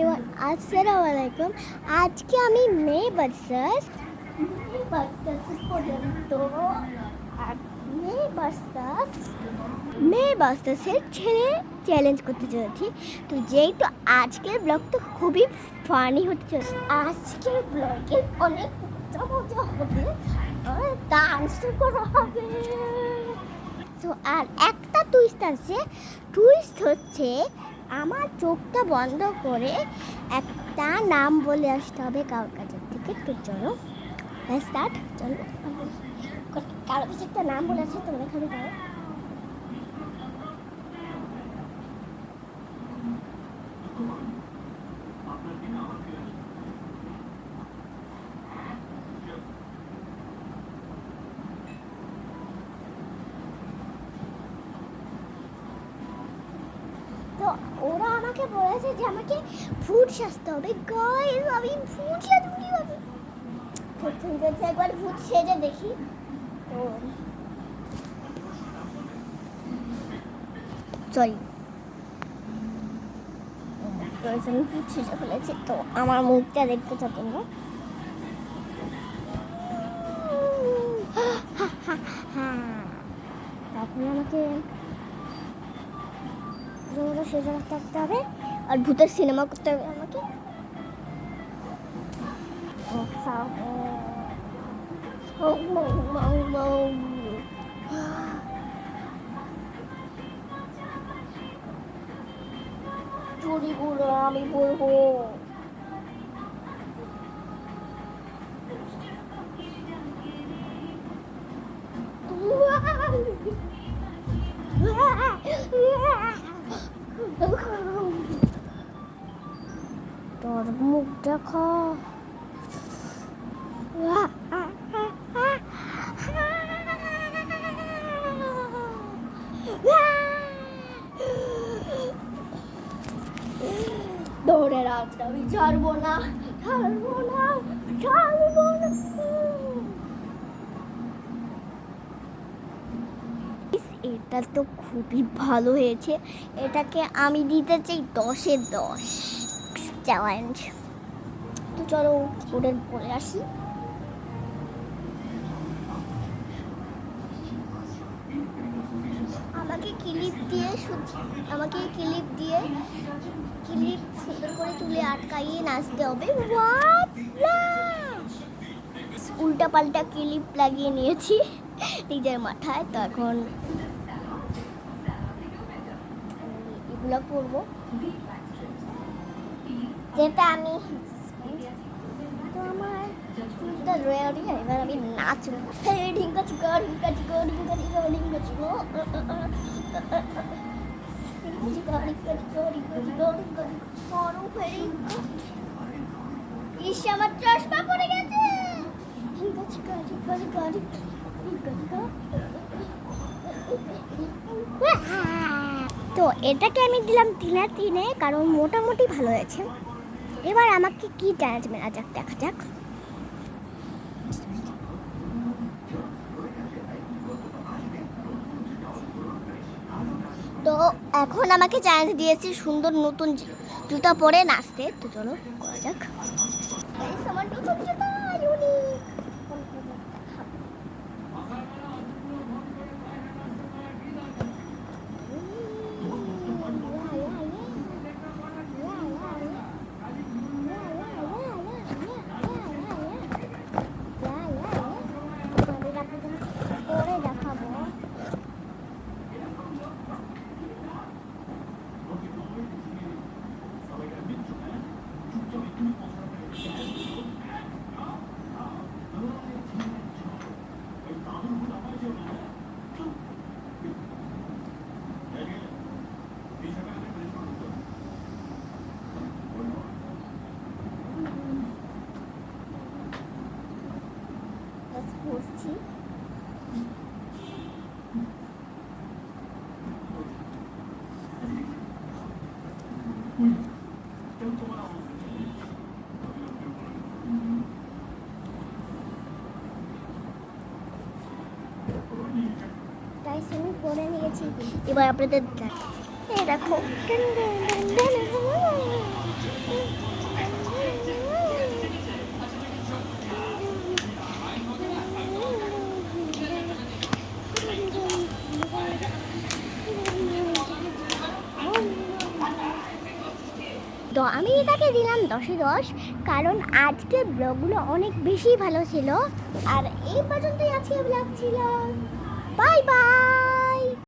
Everyone, আসসালামু আলাইকুম। আজকে আমি মে ভার্সাস পর্যন্ত মে ভার্সাসের ছেলে চ্যালেঞ্জ করতে চলেছি। তো যেহেতু আজকের ব্লগটা খুবই ফানি হতে চলেছে, আজকের ব্লগে অনেক মজা হবে, ডান্স করা হবে। তো আর একটা টুইস্ট আছে, টুইস্ট হচ্ছে আমার চোখটা বন্ধ করে একটা নাম বলে আসতে হবে কারোর কাছের থেকে। তো চলো স্টার্ট, চলো কারোর কাছে একটা নাম বলে আসছে, তোমরা খালি দাও। তো ওরা আমাকে বলেছে যে আমাকে ফুড সাজতে হবে। গাইস, আমি ফুড সাজবো কিভাবে? তো ঠিক আছে, একবার ফুড সেজে দেখি। তো সরি, আমি ফুড সেজে ফেলেছি। তো আমার মুখটা দেখতে চাও তোমরা? তখন আমাকে সেজে থাকতে হবে আর ভূতের সিনেমা করতে হবে আমাকে। চুরিগুলো আমি বলবো। তোর মুখ দেখো। দৌড়ে রাখতে আমি ছাড়বো না, ছাড়বো না, ছাড়বো না। এটা তো খুবই ভালো হয়েছে, এটাকে আমি দিতে চাই 10-এ 10 চ্যালেঞ্জ। তো চলো ওদের পরে আসি। আমাকে ক্লিপ সুন্দর করে চুলে আটকাইয়ে নাচতে হবে। উল্টা পাল্টা ক্লিপ লাগিয়ে নিয়েছি নিজের মাথায়। তো এখন এগুলো করবো যেটা আমি। তো আমার চুলটা রেডি, এবার আমি নাচবো। ঢিঙ্কা চিকা ঢিঙ্কা চিকা ঢিঙ্কা চিকা ঢিঙ্কা চিকা ইস, আমার চশমা পড়ে গেছে। তো এটাকে আমি দিলাম 3-এ, কারণ মোটামুটি ভালো হয়েছে। এবার আমাকে কি চ্যালেঞ্জ মেলা যাক, দেখা যাক। তো এখন আমাকে চ্যালেঞ্জ দিয়েছে সুন্দর নতুন জুতা পরে নাচতে। তো চলো করা যাক। আমার নতুন জুতা ইউনিক। বসছি। তাই আমি পরে নিয়েছি, এবার আপনাদের দেখো। এই দেখো, তো আমি তাকে দিলাম 10-এ 10, কারণ আজকের ব্লগগুলো অনেক বেশি ভালো ছিল। আর এই পর্যন্তই আজকের ব্লগ ছিল। Bye bye.